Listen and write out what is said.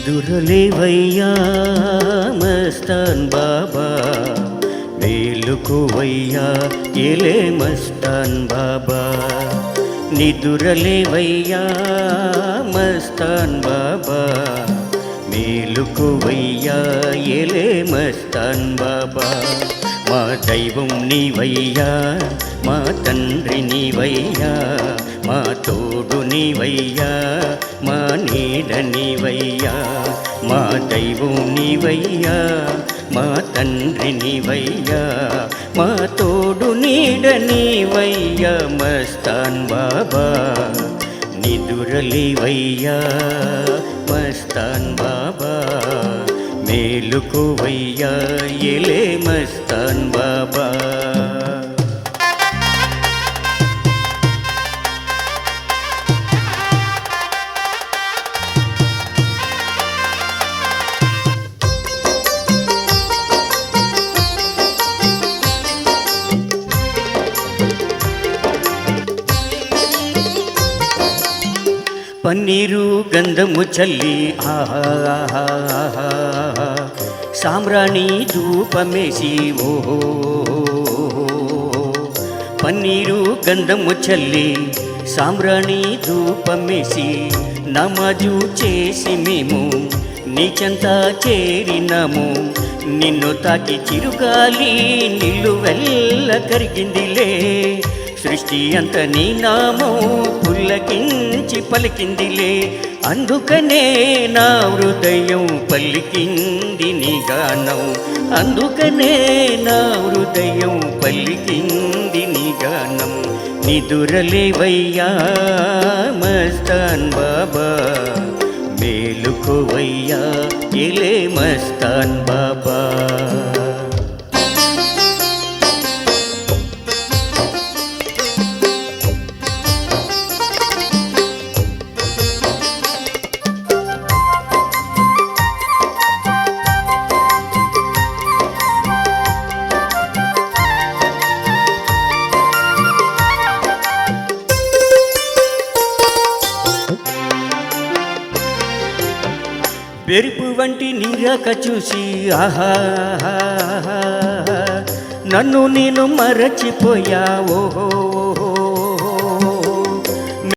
నిదురలేవయ్యా మస్తాన్ బాబా, మేలుకోవయ్యా ఎలే మస్తాన్ బాబా. నిదురలేవయ్యా మస్తాన్ బాబా, మేలుకోవయ్యా ఎలే మస్తాన్ బాబా. మా దైవం నీవయ్యా, మా తండ్రి నీవయ్యా, మా తోడు నీవయ్యా, మా నీడ నీవయ్యా. మా దైవం నీవయ్యా, మా తండ్రి నీవయ్యా, మా తోడు నీడ నీవయ్యా మస్తాన్ బాబా. నిదురలేవయ్యా మస్తాన్ బాబా, మేలుకోవయ్యా ఎలే మస్తాన్ బాబా. పన్నీరు గంధము చల్లి ఆహా, సామ్రాణి ధూపమేసి ఓహో. పన్నీరు గంధము చల్లి సామ్రాణి ధూపమేసి నమాజు చేసి మేము నీ చెంత చేరినాము. నిన్ను తాకి చిరుగాలి నిలువెల్ల కరిగిందిలే. సృష్టి అంత నీ నామం పుల్లకించి పలికిందిలే. అందుకనే నా హృదయం పలికింది నీ గానం, అందుకనే నా హృదయం పలికింది నీ గానం. నిదురలేవయ్యా మస్తాన్ బాబా, మేలుకోవయ్యా ఎలే మస్తాన్ బాబా. పెరుపు వంటి నీరాక చూసి ఆహా, నన్ను నేను మరచిపోయా ఓహో.